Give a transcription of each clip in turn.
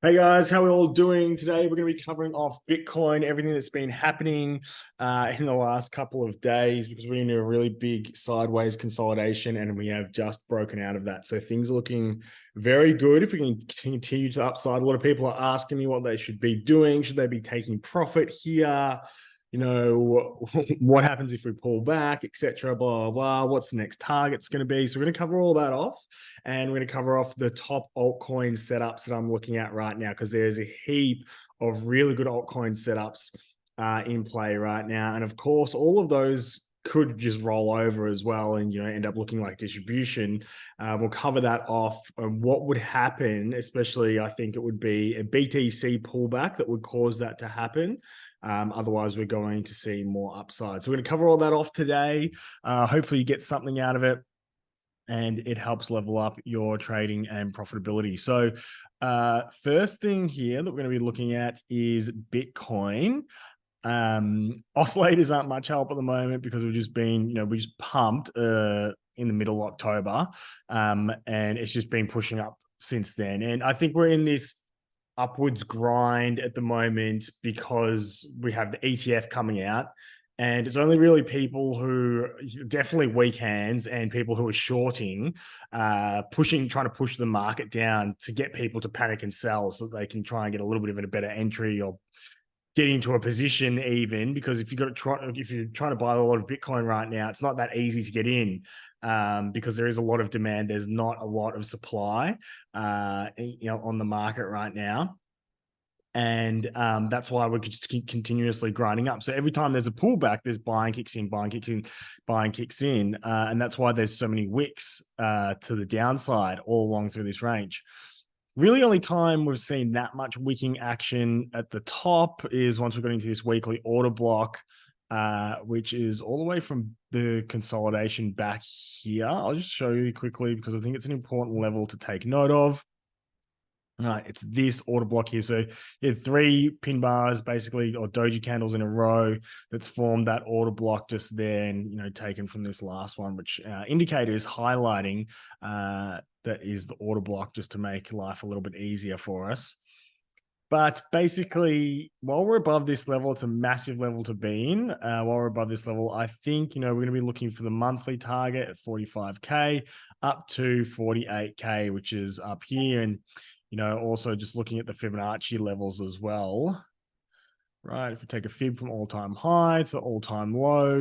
Hey guys, how are we all doing today? We're going to be covering off Bitcoin, everything that's been happening in the last couple of days because we're in a really big sideways consolidation and we have just broken out of that. So things are looking very good. If we can continue to upside, a lot of people are asking me what they should be doing. Should they be taking profit here? What happens if we pull back, etc. Blah, blah, blah. What's the next target's going to be? So we're going to cover all that off, and we're going to cover off the top altcoin setups that I'm looking at right now, because there's a heap of really good altcoin setups in play right now. And of course, all of those could just roll over as well and end up looking like distribution. We'll cover that off. What would happen, especially I think it would be a BTC pullback that would cause that to happen. Otherwise, we're going to see more upside. So we're going to cover all that off today. Hopefully you get something out of it and it helps level up your trading and profitability. So first thing here that we're going to be looking at is Bitcoin. Oscillators aren't much help at the moment because we've just been, we just pumped in the middle of October, and it's just been pushing up since then. And I think we're in this upwards grind at the moment because we have the ETF coming out, and it's only really people who definitely weak hands and people who are shorting, trying to push the market down to get people to panic and sell so that they can try and get a little bit of a better entry or get into a position, even because if you're trying to buy a lot of Bitcoin right now, it's not that easy to get in, because there is a lot of demand. There's not a lot of supply, on the market right now. And that's why we're just keep continuously grinding up. So every time there's a pullback, there's buying kicks in, buying kicks in. And that's why there's so many wicks to the downside all along through this range. Really only time we've seen that much wicking action at the top is once we're getting to this weekly order block, which is all the way from the consolidation back here. I'll just show you quickly because I think it's an important level to take note of. All right, it's this order block here. So you had 3 pin bars basically, or doji candles in a row that's formed that order block just there, and taken from this last one, which indicator is highlighting that is the order block, just to make life a little bit easier for us. But basically, while we're above this level, it's a massive level to be in. While we're above this level, I think, we're going to be looking for the monthly target at 45K up to 48K, which is up here. And, also just looking at the Fibonacci levels as well. Right, if we take a fib from all-time high to all-time low,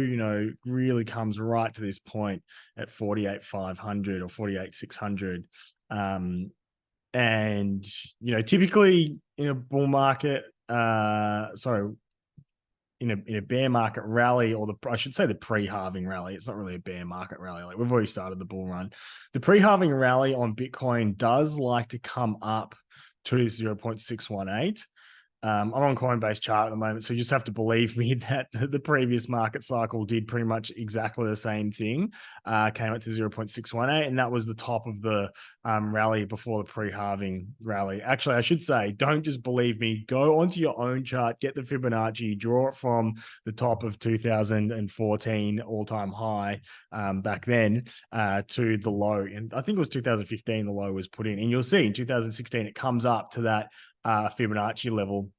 really comes right to this point at 48,500 or 48,600. And, typically in a bull market, in a bear market rally, or I should say the pre-halving rally. It's not really a bear market rally. Like, we've already started the bull run. The pre-halving rally on Bitcoin does like to come up to 0.618. I'm on Coinbase chart at the moment, so you just have to believe me that the previous market cycle did pretty much exactly the same thing. Came up to 0.618, and that was the top of the rally before the pre-halving rally. Actually, I should say, don't just believe me. Go onto your own chart, get the Fibonacci, draw it from the top of 2014 all-time high back then to the low. And I think it was 2015 the low was put in. And you'll see in 2016 it comes up to that Fibonacci level,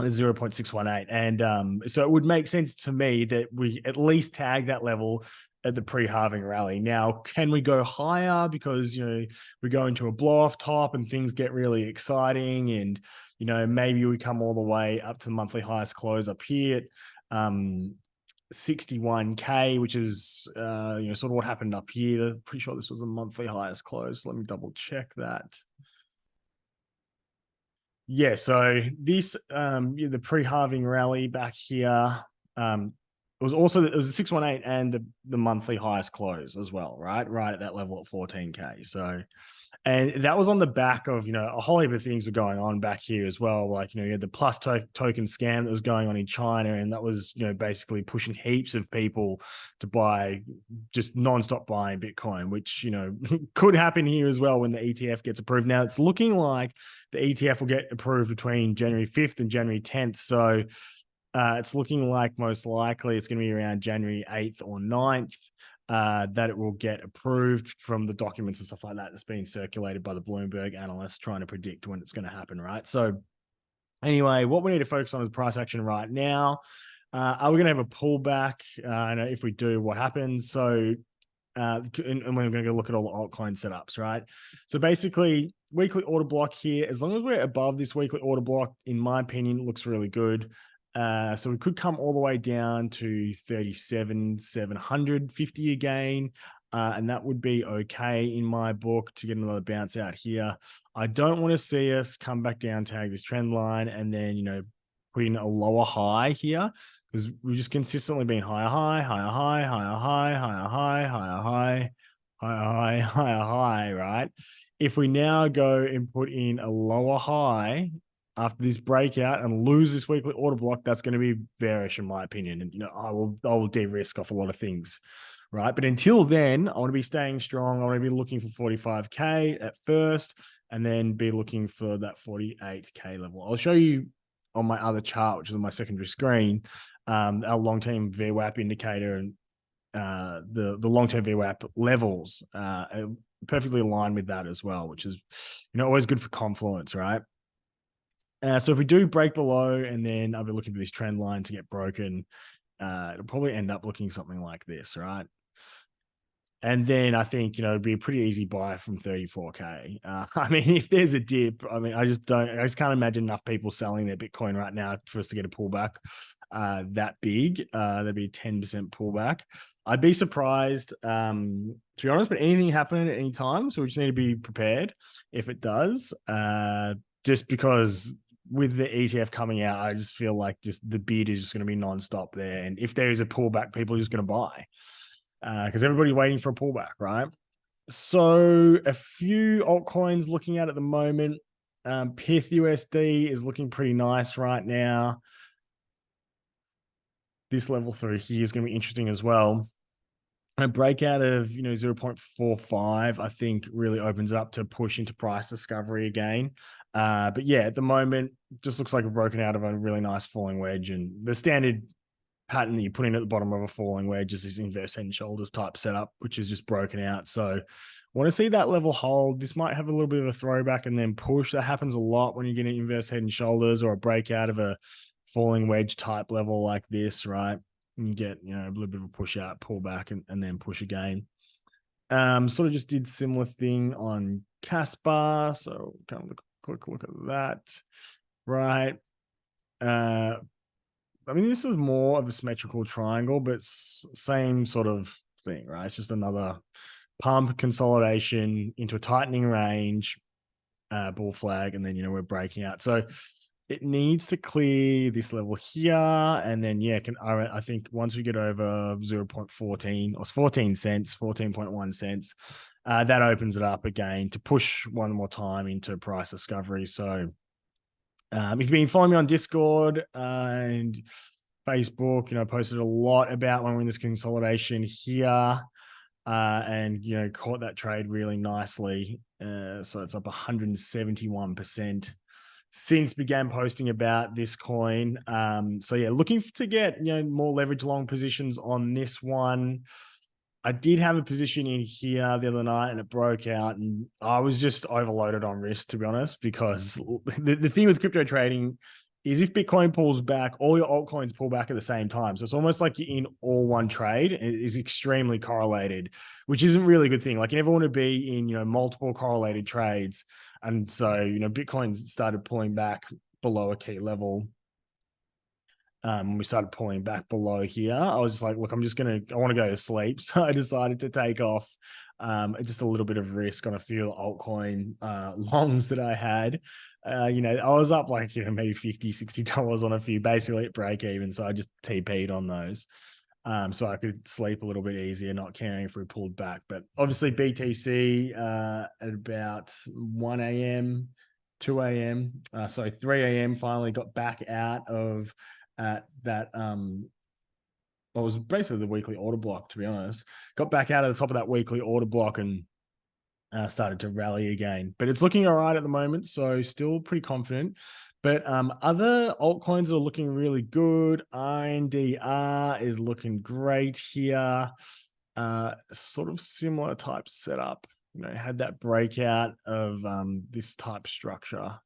0.618. And so it would make sense to me that we at least tag that level at the pre-halving rally. Now, can we go higher because, we go into a blow-off top and things get really exciting, and, maybe we come all the way up to the monthly highest close up here at 61K, which is, sort of what happened up here. I'm pretty sure this was the monthly highest close. Let me double check that. Yeah, so this the pre-halving rally back here, it was a 618 and the monthly highest close as well, right at that level at 14K. So, and that was on the back of a whole heap of things were going on back here as well. Like, you had the plus token scam that was going on in China, and that was basically pushing heaps of people to buy, just non-stop buying Bitcoin, which could happen here as well when the ETF gets approved. Now it's looking like the ETF will get approved between January 5th and January 10th. So it's looking like most likely it's going to be around January 8th or 9th that it will get approved from the documents and stuff like that that's being circulated by the Bloomberg analysts trying to predict when it's going to happen, right? So anyway, what we need to focus on is price action right now. Are we going to have a pullback? And if we do, what happens? So and we're going to look at all the altcoin setups, right? So basically, weekly order block here, as long as we're above this weekly order block, in my opinion, it looks really good. So we could come all the way down to 37,750 again. And that would be okay in my book to get another bounce out here. I don't want to see us come back down, tag this trend line, and then, put in a lower high here, because we've just consistently been higher high, higher high, higher high, higher high, higher high, higher high, higher high, right? If we now go and put in a lower high after this breakout and lose this weekly order block, that's going to be bearish in my opinion. And I will de-risk off a lot of things, right? But until then, I want to be staying strong. I want to be looking for 45K at first, and then be looking for that 48K level. I'll show you on my other chart, which is on my secondary screen, our long-term VWAP indicator and the long-term VWAP levels perfectly aligned with that as well, which is always good for confluence, right? So if we do break below, and then I'll be looking for this trend line to get broken, it'll probably end up looking something like this, right? And then I think, it'd be a pretty easy buy from 34K. I mean, if there's a dip, I just can't imagine enough people selling their Bitcoin right now for us to get a pullback that big. There'd be a 10% pullback. I'd be surprised, to be honest, but anything happen at any time. So we just need to be prepared if it does, just because with the ETF coming out, I just feel like just the bid is just going to be nonstop there. And if there is a pullback, people are just going to buy. Because everybody's waiting for a pullback, right? So a few altcoins looking at the moment. Pith USD is looking pretty nice right now. This level through here is going to be interesting as well. A breakout of 0.45, I think, really opens it up to push into price discovery again. But yeah, at the moment, just looks like we're broken out of a really nice falling wedge, and the standard pattern that you put in at the bottom of a falling wedge is this inverse head and shoulders type setup, which is just broken out. So want to see that level hold. This might have a little bit of a throwback and then push. That happens a lot when you get an inverse head and shoulders or a breakout of a falling wedge type level like this, right? And you get, a little bit of a push out, pull back, and then push again. Sort of just did similar thing on Casper. So kind of a quick look at that, right? This is more of a symmetrical triangle, but same sort of thing, right? It's just another pump consolidation into a tightening range, bull flag, and then, we're breaking out. So it needs to clear this level here. And then, I think once we get over 0.14 or 14 cents, 14.1 cents, that opens it up again to push one more time into price discovery. So if you've been following me on Discord and Facebook, I posted a lot about when we're in this consolidation here, and caught that trade really nicely. So it's up 171% since began posting about this coin. So yeah, looking to get more leverage long positions on this one. I did have a position in here the other night and it broke out, and I was just overloaded on risk, to be honest, because the thing with crypto trading is if Bitcoin pulls back, all your altcoins pull back at the same time. So it's almost like you're in all one trade. It is extremely correlated, which isn't really a good thing. Like you never want to be in, multiple correlated trades. And so, Bitcoin started pulling back below a key level. When we started pulling back below here, I was just like, look, I want to go to sleep. So I decided to take off just a little bit of risk on a few altcoin longs that I had. I was up like, maybe $50, $60 on a few, basically at break even. So I just TP'd on those. So I could sleep a little bit easier, not caring if we pulled back. But obviously BTC at about 1 a.m., 2 a.m., 3 a.m. finally got back out of that what was basically the weekly order block, to be honest. Got back out of the top of that weekly order block and started to rally again. But it's looking all right at the moment, so still pretty confident. But other altcoins are looking really good. INDR is looking great here. sort of similar type setup. Had that breakout of this type structure.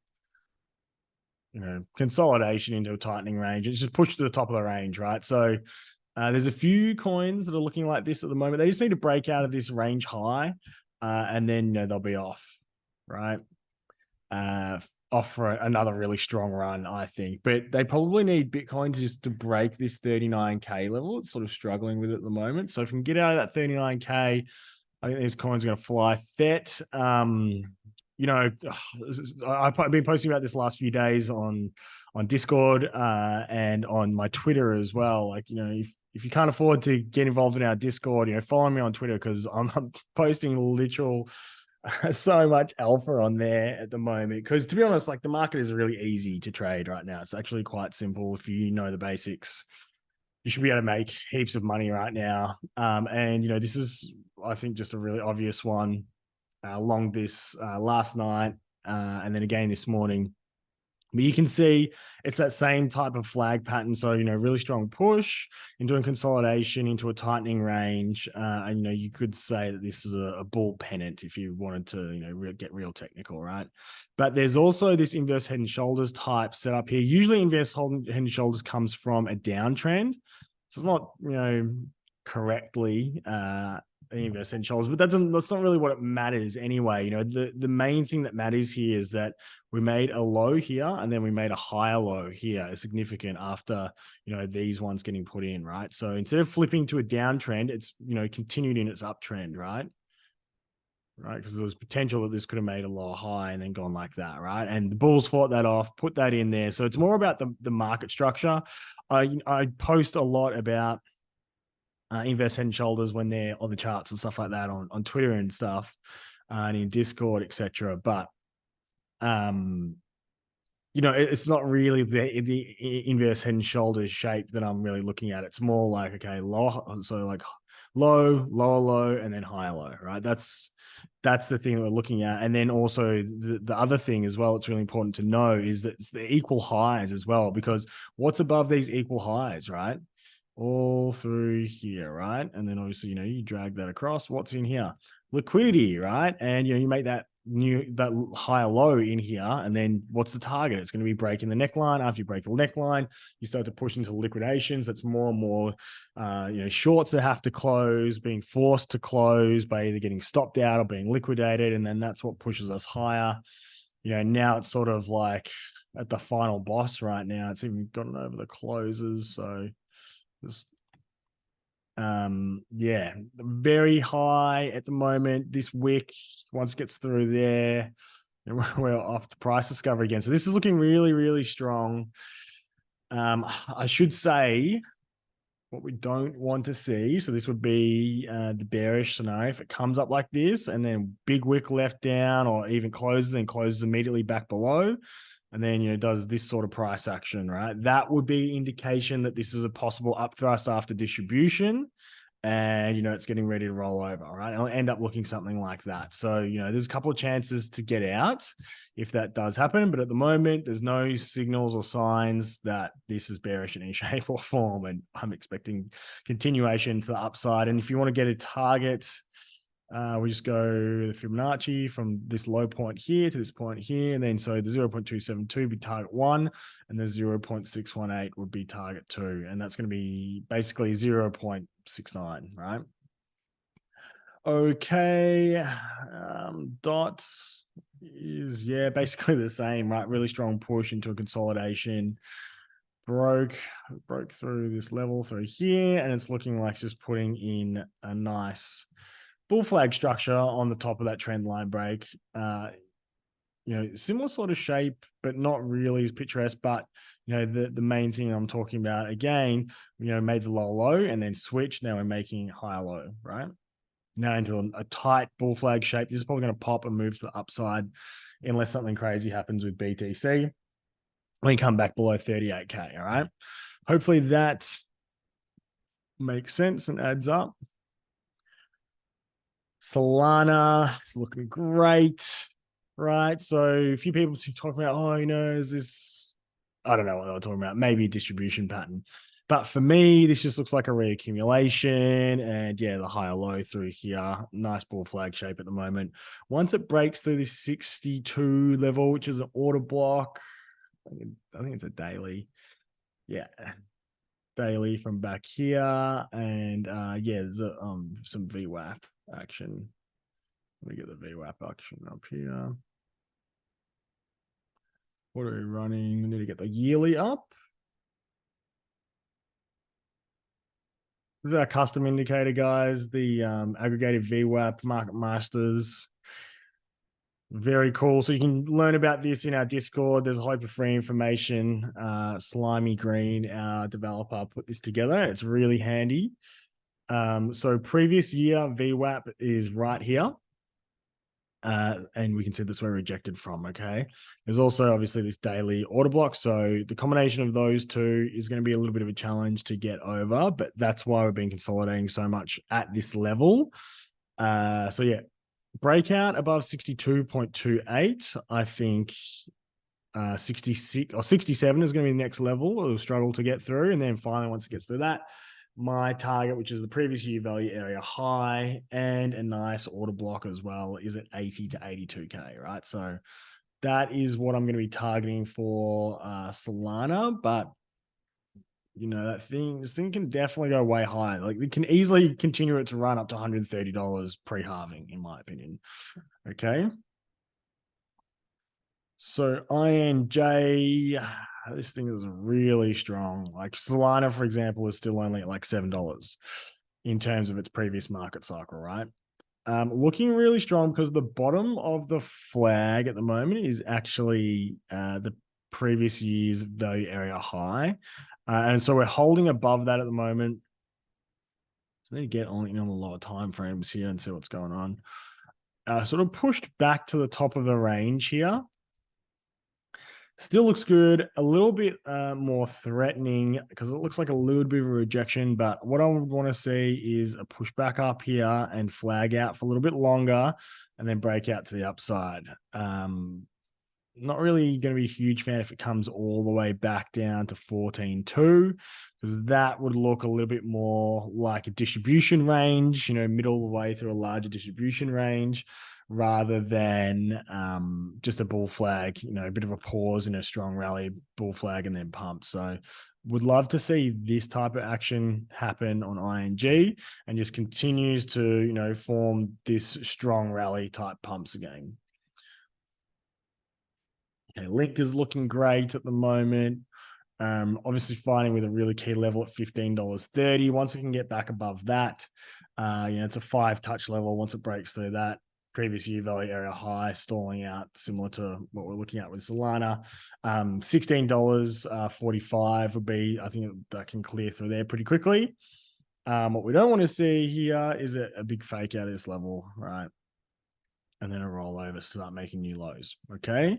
Consolidation into a tightening range. It's just pushed to the top of the range, right? So there's a few coins that are looking like this at the moment. They just need to break out of this range high, and then they'll be off, right? Off for another really strong run, I think. But they probably need Bitcoin to break this 39K level. It's sort of struggling with it at the moment. So if we can get out of that 39K, I think these coins are going to fly. FET, I've been posting about this last few days on Discord and on my Twitter as well. Like, if you can't afford to get involved in our Discord, follow me on Twitter because I'm posting literal so much alpha on there at the moment. Because to be honest, like the market is really easy to trade right now. It's actually quite simple if you know the basics. You should be able to make heaps of money right now. And this is, I think, just a really obvious one. Long this last night, and then again this morning. But you can see it's that same type of flag pattern. So, really strong push into a consolidation into a tightening range. And, you could say that this is a bull pennant if you wanted to, get real technical, right? But there's also this inverse head and shoulders type setup here. Usually inverse head and shoulders comes from a downtrend. So it's not, correctly inverse head and shoulders, but that's not really what it matters anyway. The main thing that matters here is that we made a low here and then we made a higher low here, significant after these ones getting put in, right? So instead of flipping to a downtrend, it's continued in its uptrend, right? Because there's potential that this could have made a lower high and then gone like that, right? And the bulls fought that off, put that in there. So it's more about the market structure. I post a lot about inverse head and shoulders when they're on the charts and stuff like that on Twitter and stuff, and in Discord, etc. But it's not really the inverse head and shoulders shape that I'm really looking at. It's more like, okay, low, so like low, lower low, and then higher low, right? That's the thing that we're looking at. And then also the other thing as well, it's really important to know is that it's the equal highs as well, because what's above these equal highs, right? All through here, right? And then obviously, you drag that across. What's in here? Liquidity, right? And you make that higher low in here, and then what's the target? It's going to be breaking the neckline. After you break the neckline, you start to push into liquidations. That's more and more shorts that have to close, being forced to close by either getting stopped out or being liquidated, and then that's what pushes us higher. Now it's sort of like at the final boss right now. It's even gotten over the closes, so just very high at the moment. This wick, once it gets through there, we're off to price discovery again. So this is looking really, really strong. I should say what we don't want to see. So this would be the bearish scenario. If it comes up like this and then big wick left down, or even closes and closes immediately back below, and then does this sort of price action, right? That would be indication that this is a possible up thrust after distribution, and it's getting ready to roll over, right? It'll end up looking something like that. So there's a couple of chances to get out if that does happen, but at the moment there's no signals or signs that this is bearish in any shape or form, and I'm expecting continuation to the upside. And if you want to get a target, we just go the Fibonacci from this low point here to this point here. And then so the 0.272 would be target 1, and the 0.618 would be target 2. And that's going to be basically 0.69, right? Okay. Dots is, basically the same, right? Really strong push into a consolidation. Broke through this level through here, and it's looking like just putting in a nice bull flag structure on the top of that trend line break. Similar sort of shape, but not really as picturesque. But the main thing I'm talking about again, made the low low and then switched. Now we're making higher low, right? Now into a tight bull flag shape. This is probably going to pop and move to the upside unless something crazy happens with BTC. When you come back below 38K, all right? Hopefully that makes sense and adds up. Solana is looking great, right? So a few people talking about, is this, I don't know what they were talking about, maybe a distribution pattern. But for me, this just looks like a reaccumulation, and yeah, the higher low through here. Nice bull flag shape at the moment. Once it breaks through this 62 level, which is an order block, I think it's a daily. Yeah, daily from back here, and yeah, there's some VWAP action. Let me get the VWAP action up here. What are we running? We need to get the yearly up. This is our custom indicator, guys. The aggregated VWAP market masters. Very cool. So you can learn about this in our Discord. There's a whole of free information. Slimy Green, our developer, put this together. It's really handy. So previous year VWAP is right here. And we can see that's where we're rejected from. Okay. There's also obviously this daily order block. So the combination of those two is going to be a little bit of a challenge to get over, but that's why we've been consolidating so much at this level. So yeah, breakout above 62.28. I think 66 or 67 is going to be the next level. It'll struggle to get through. And then finally, once it gets through that, my target, which is the previous year value area high and a nice order block as well, is at 80 to 82K, right? So that is what I'm going to be targeting for Solana. But you know, this thing can definitely go way higher. Like it can easily continue its run up to $130 pre-halving, in my opinion. Okay. So INJ, this thing is really strong. Like Solana, for example, is still only at like $7 in terms of its previous market cycle, right? Looking really strong because the bottom of the flag at the moment is actually the previous year's value area high. And so we're holding above that at the moment. So I need to get on the lower time frames here and see what's going on. Sort of pushed back to the top of the range here. Still looks good, a little bit more threatening because it looks like a little bit of a rejection, but what I would want to see is a push back up here and flag out for a little bit longer and then break out to the upside. Not really going to be a huge fan if it comes all the way back down to 14.2, because that would look a little bit more like a distribution range, middle of the way through a larger distribution range, rather than just a bull flag, a bit of a pause in a strong rally, bull flag, and then pump. So would love to see this type of action happen on ING and just continues to, form this strong rally type pumps again. Okay, Link is looking great at the moment. Obviously fighting with a really key level at $15.30. Once it can get back above that, it's a 5-touch level. Once it breaks through that previous year value area high, stalling out, similar to what we're looking at with Solana. $16.45 would be, I think that can clear through there pretty quickly. What we don't want to see here is a big fake out of this level, right? And then a rollover, start making new lows. Okay.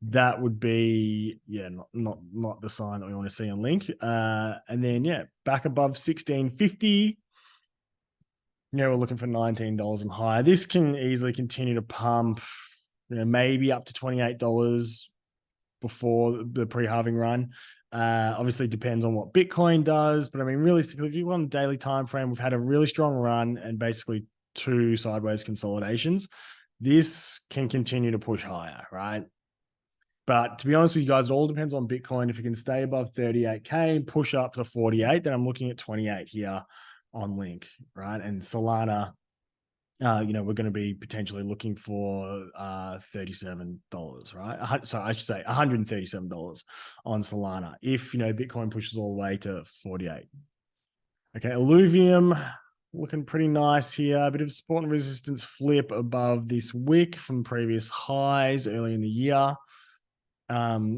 That would be, not the sign that we want to see on Link. And then, back above 16.50. We're looking for $19 and higher. This can easily continue to pump, maybe up to $28 before the pre-halving run. Obviously depends on what Bitcoin does, but I mean, realistically, if you look on the daily time frame, we've had a really strong run and basically 2 sideways consolidations. This can continue to push higher, right? But to be honest with you guys, it all depends on Bitcoin. If it can stay above 38K, push up to 48, then I'm looking at 28 here on Link, right? And Solana, we're going to be potentially looking for $37, right? So I should say $137 on Solana if, Bitcoin pushes all the way to 48. Okay, Illuvium looking pretty nice here. A bit of support and resistance flip above this wick from previous highs early in the year.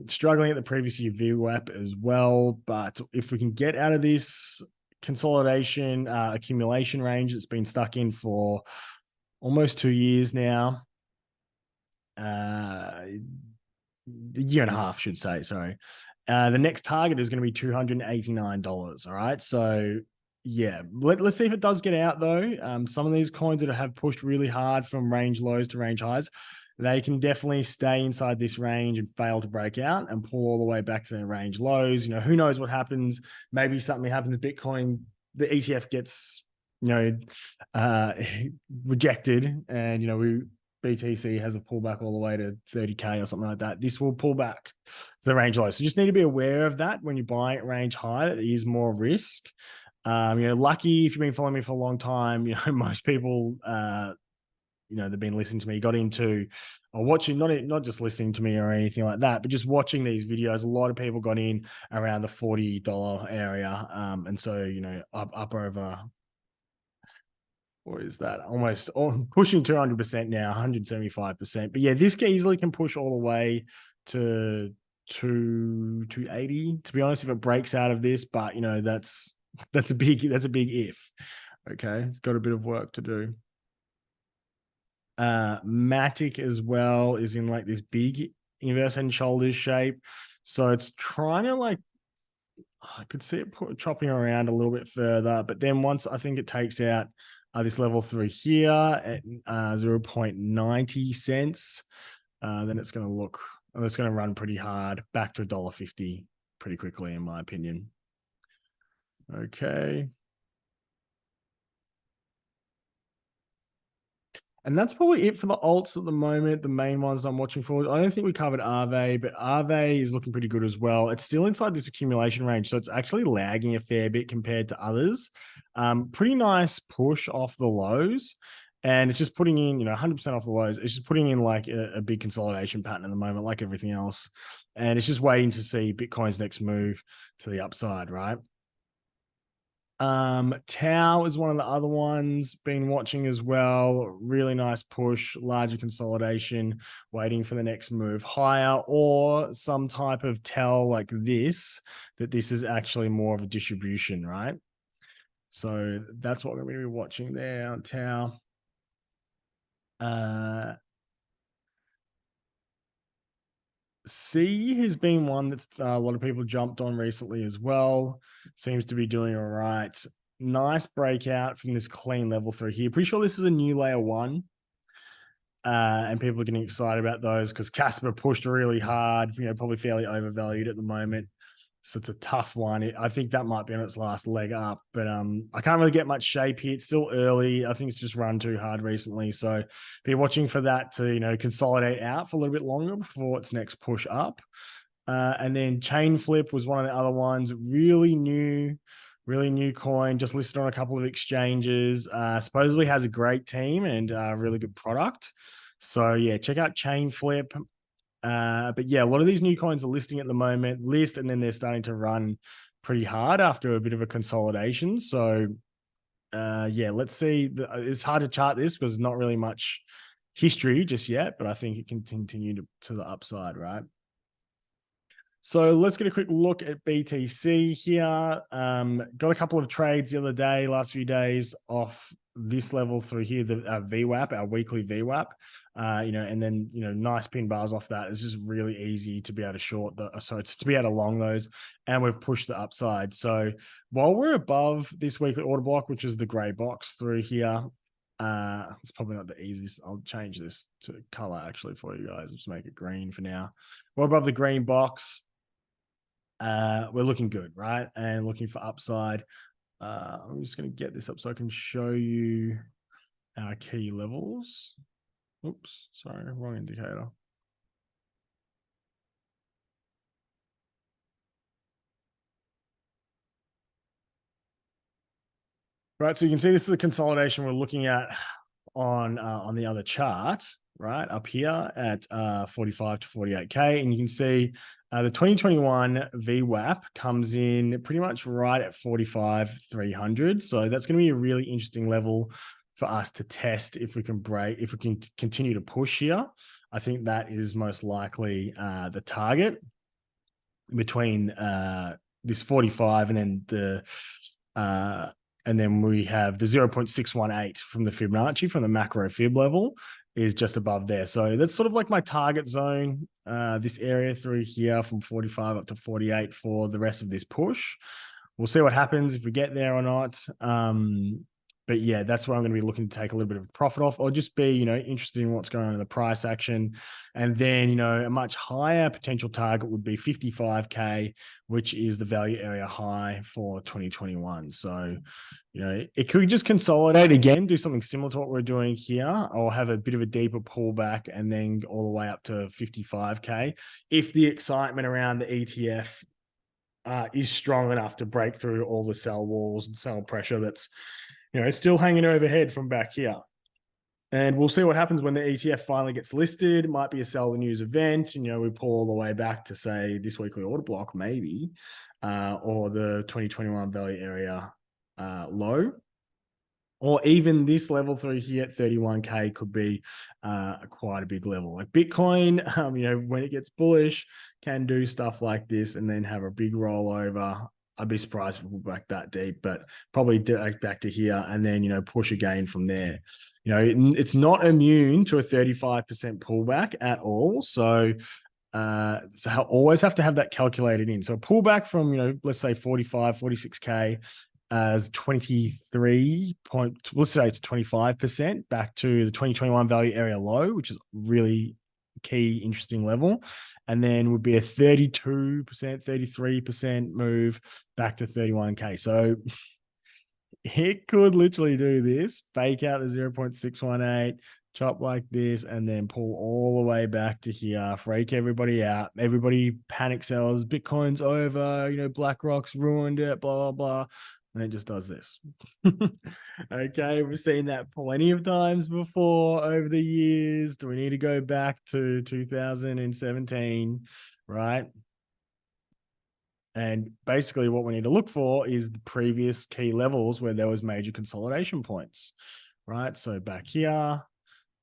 Struggling at the previous year VWAP as well, but if we can get out of this consolidation accumulation range that's been stuck in for almost 2 years now, a year and a half, should say, sorry. The next target is going to be $289. All right. So yeah, let's see if it does get out though. Some of these coins that have pushed really hard from range lows to range highs, they can definitely stay inside this range and fail to break out and pull all the way back to their range lows. Who knows what happens? Maybe something happens. Bitcoin, the ETF gets, uh, rejected, and BTC has a pullback all the way to 30K or something like that. This will pull back to the range low. So just need to be aware of that when you buy at range high. That there is more risk. Lucky if you've been following me for a long time, most people, they've been listening to me, got into or watching, not just listening to me or anything like that, but just watching these videos. A lot of people got in around the $40 area. And so, up over, what is that? Almost pushing 200% now, 175%. But yeah, this easily can push all the way to 280, to be honest, if it breaks out of this. But that's a big if. Okay, it's got a bit of work to do. Matic as well is in like this big inverse head and shoulders shape. So it's trying to I could see it chopping around a little bit further, but then once I think it takes out this level through here at 0.90 cents, then it's going to run pretty hard back to $1.50 pretty quickly, in my opinion. Okay. And that's probably it for the alts at the moment, the main ones I'm watching for. I don't think we covered Aave, but Aave is looking pretty good as well. It's still inside this accumulation range, so it's actually lagging a fair bit compared to others. Pretty nice push off the lows, and it's just putting in, 100% off the lows. It's just putting in like a big consolidation pattern at the moment, like everything else. And it's just waiting to see Bitcoin's next move to the upside, right? Tau is one of the other ones been watching as well. Really nice push, larger consolidation, waiting for the next move higher, or some type of tell like this, that this is actually more of a distribution, right? So that's what we're going to be watching there on Tau. C has been one that's a lot of people jumped on recently as well. Seems to be doing all right. Nice breakout from this clean level through here. Pretty sure this is a new layer one. And people are getting excited about those because Casper pushed really hard, probably fairly overvalued at the moment. So it's a tough one. I think that might be on its last leg up, but I can't really get much shape here. It's still early. I think it's just run too hard recently. So be watching for that to, consolidate out for a little bit longer before its next push up. And then Chain Flip was one of the other ones, really new coin, just listed on a couple of exchanges. Supposedly has a great team and a really good product. So yeah, check out Chain Flip. But yeah, a lot of these new coins are listing at the moment, and then they're starting to run pretty hard after a bit of a consolidation. So yeah, let's see. It's hard to chart this because there's not really much history just yet, but I think it can continue to the upside, right? So let's get a quick look at BTC here. Got a couple of trades the other day, last few days, off this level through here, the VWAP, our weekly VWAP, and then, nice pin bars off that. It's just really easy to be able to short to be able to long those, and we've pushed the upside. So while we're above this weekly order block, which is the gray box through here, it's probably not the easiest. I'll change this to color actually for you guys. Just make it green for now. We're above the green box. We're looking good, right? And looking for upside. I'm just going to get this up so I can show you our key levels. Oops, sorry, wrong indicator. Right, so you can see this is a consolidation we're looking at on the other chart, right up here at 45 to 48K, and you can see the 2021 VWAP comes in pretty much right at 45,300. So that's going to be a really interesting level for us to test if we can continue to push here. I think that is most likely the target between this 45 and then and then we have the 0.618 from the Fibonacci, from the macro fib level, is just above there. So that's sort of like my target zone, this area through here from 45 up to 48 for the rest of this push. We'll see what happens if we get there or not. But yeah, that's where I'm going to be looking to take a little bit of profit off, or just be, interested in what's going on in the price action. And then, a much higher potential target would be 55K, which is the value area high for 2021. So, it could just consolidate again, do something similar to what we're doing here, or have a bit of a deeper pullback and then all the way up to 55K. If the excitement around the ETF is strong enough to break through all the sell walls and sell pressure that's, still hanging overhead from back here. And we'll see what happens when the ETF finally gets listed. It might be a sell the news event. We pull all the way back to, say, this weekly order block, maybe, or the 2021 value area low. Or even this level through here at 31K could be quite a big level. Like Bitcoin, when it gets bullish, can do stuff like this and then have a big rollover. I'd be surprised if we pull back that deep, but probably back to here and then, push again from there. It's not immune to a 35% pullback at all. So always have to have that calculated in. So a pullback from, let's say 45, 46K as 23 point, let's say it's 25% back to the 2021 value area low, which is really key, interesting level. And then would be a 32%, 33% move back to 31K. So it could literally do this, fake out the 0.618, chop like this, and then pull all the way back to here, freak everybody out. Everybody panic sells, Bitcoin's over, BlackRock's ruined it, blah, blah, blah. And it just does this. Okay, we've seen that plenty of times before over the years. Do we need to go back to 2017, right? And basically what we need to look for is the previous key levels where there was major consolidation points, right? So back here,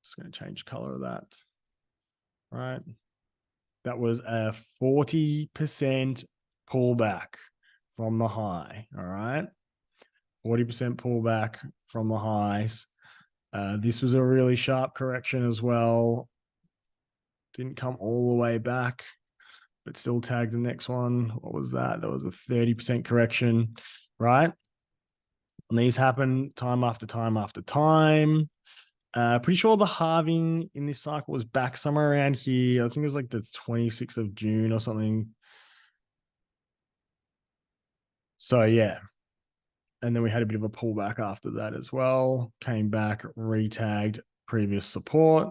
just going to change color of that, right? That was a 40% pullback from the high, all right? 40% pullback from the highs. This was a really sharp correction as well. Didn't come all the way back, but still tagged the next one. What was that? That was a 30% correction, right? And these happen time after time after time. Pretty sure the halving in this cycle was back somewhere around here. I think it was like the 26th of June or something. So yeah. And then we had a bit of a pullback after that as well. Came back, retagged previous support,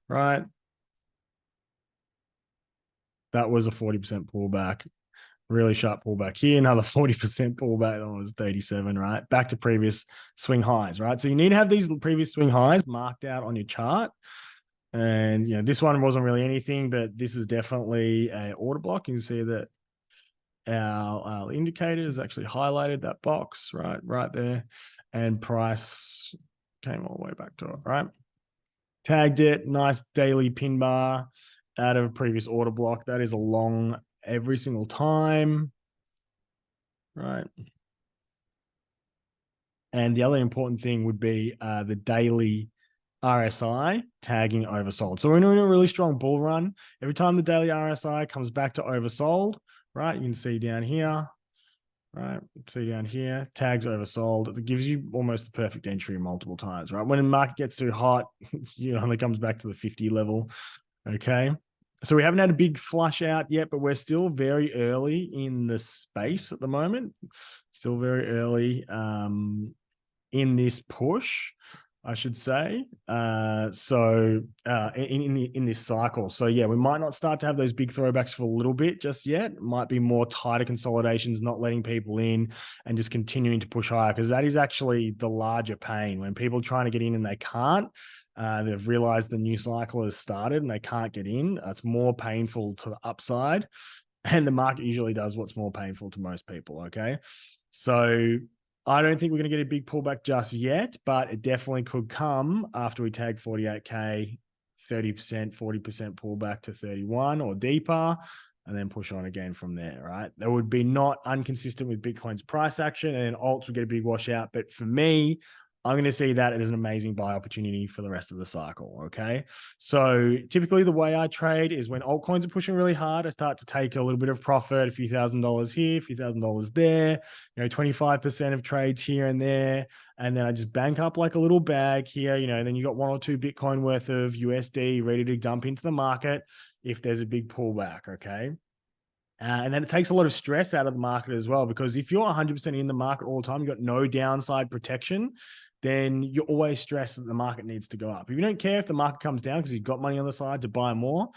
right? That was a 40% pullback. Really sharp pullback here. Another 40% pullback. That was 37, right? Back to previous swing highs, right? So you need to have these previous swing highs marked out on your chart. And, this one wasn't really anything, but this is definitely an order block. You can see that our indicator is actually highlighted that box right there, and price came all the way back to it, right? Tagged it, nice daily pin bar out of a previous order block. That is along every single time, right? And the other important thing would be the daily RSI tagging oversold. So we're doing a really strong bull run. Every time the daily RSI comes back to oversold, right? You can see down here, right? See down here, tags oversold. It gives you almost the perfect entry multiple times, right? When the market gets too hot, only comes back to the 50 level. Okay. So we haven't had a big flush out yet, but we're still very early in the space at the moment. Still very early in this push, I should say. In this cycle. So yeah, we might not start to have those big throwbacks for a little bit just yet. It might be more tighter consolidations, not letting people in and just continuing to push higher, because that is actually the larger pain when people are trying to get in and they can't. They've realized the new cycle has started and they can't get in. It's more painful to the upside, and the market usually does what's more painful to most people. Okay. So I don't think we're going to get a big pullback just yet, but it definitely could come after we tag 48K, 30%, 40% pullback to 31 or deeper, and then push on again from there, right? That would be not inconsistent with Bitcoin's price action, and alts would get a big washout. But for me, I'm going to see that as an amazing buy opportunity for the rest of the cycle. Okay. So typically the way I trade is when altcoins are pushing really hard, I start to take a little bit of profit, a few $1,000s here, a few $1,000s there, 25% of trades here and there. And then I just bank up like a little bag here, and then you got 1 or 2 Bitcoin worth of USD ready to dump into the market if there's a big pullback. Okay. And then it takes a lot of stress out of the market as well, because if you're 100% in the market all the time, you've got no downside protection, then you're always stressed that the market needs to go up. If you don't care if the market comes down because you've got money on the side to buy more,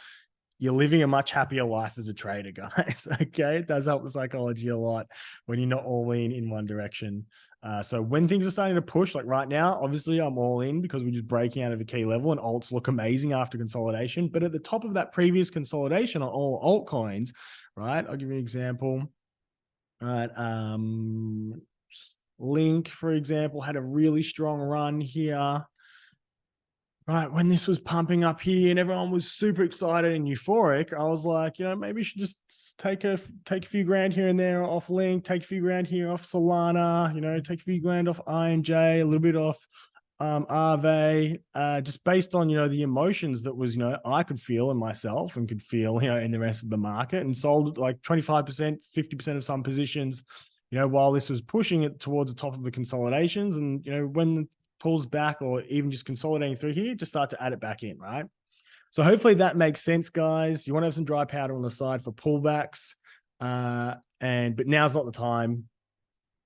you're living a much happier life as a trader, guys. Okay. It does help the psychology a lot when you're not all in one direction. So when things are starting to push, like right now, obviously I'm all in because we're just breaking out of a key level and alts look amazing after consolidation. But at the top of that previous consolidation on all altcoins, right? I'll give you an example. All right. Link, for example, had a really strong run here. Right, when this was pumping up here and everyone was super excited and euphoric, I was like, maybe you should just take a few grand here and there off Link, take a few grand here off Solana, take a few grand off INJ, a little bit off Aave, just based on the emotions that was I could feel in myself and could feel in the rest of the market, and sold like 25%, 50% of some positions, while this was pushing it towards the top of the consolidations. And when pulls back or even just consolidating through here, just start to add it back in, right? So hopefully that makes sense, guys. You want to have some dry powder on the side for pullbacks, but now's not the time.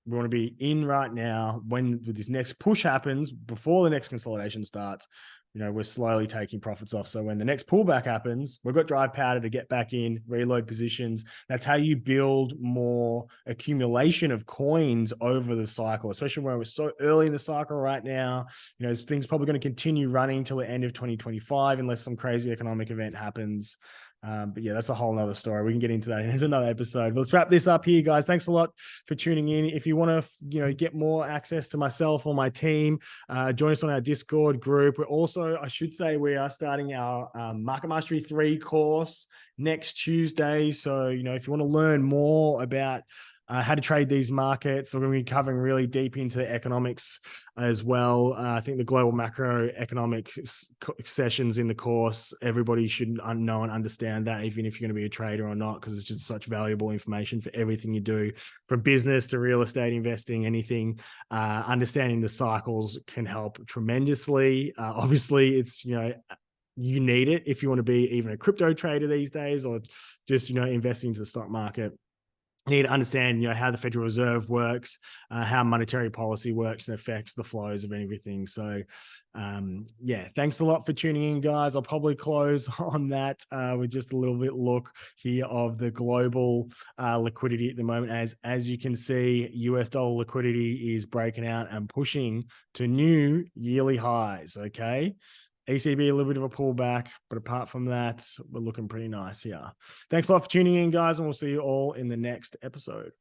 We want to be in right now when this next push happens, before the next consolidation starts. We're slowly taking profits off. So when the next pullback happens, we've got dry powder to get back in, reload positions. That's how you build more accumulation of coins over the cycle, especially when we're so early in the cycle right now. Things probably going to continue running until the end of 2025, unless some crazy economic event happens. But yeah, that's a whole nother story. We can get into that in another episode. But let's wrap this up here, guys. Thanks a lot for tuning in. If you want to, get more access to myself or my team, join us on our Discord group. We're also, I should say, we are starting our Market Mastery 3 course next Tuesday. So, if you want to learn more about how to trade these markets, we're going to be covering really deep into the economics as well. I think the global macroeconomic sessions in the course, everybody should know and understand that, even if you're going to be a trader or not, because it's just such valuable information for everything you do, from business to real estate investing, anything. Understanding the cycles can help tremendously. Obviously, it's, you need it if you want to be even a crypto trader these days, or just, investing into the stock market. You need to understand, how the Federal Reserve works, how monetary policy works and affects the flows of everything. So, yeah, thanks a lot for tuning in, guys. I'll probably close on that with just a little bit look here of the global liquidity at the moment. As you can see, US dollar liquidity is breaking out and pushing to new yearly highs. Okay. ECB, a little bit of a pullback, but apart from that, we're looking pretty nice here. Thanks a lot for tuning in, guys, and we'll see you all in the next episode.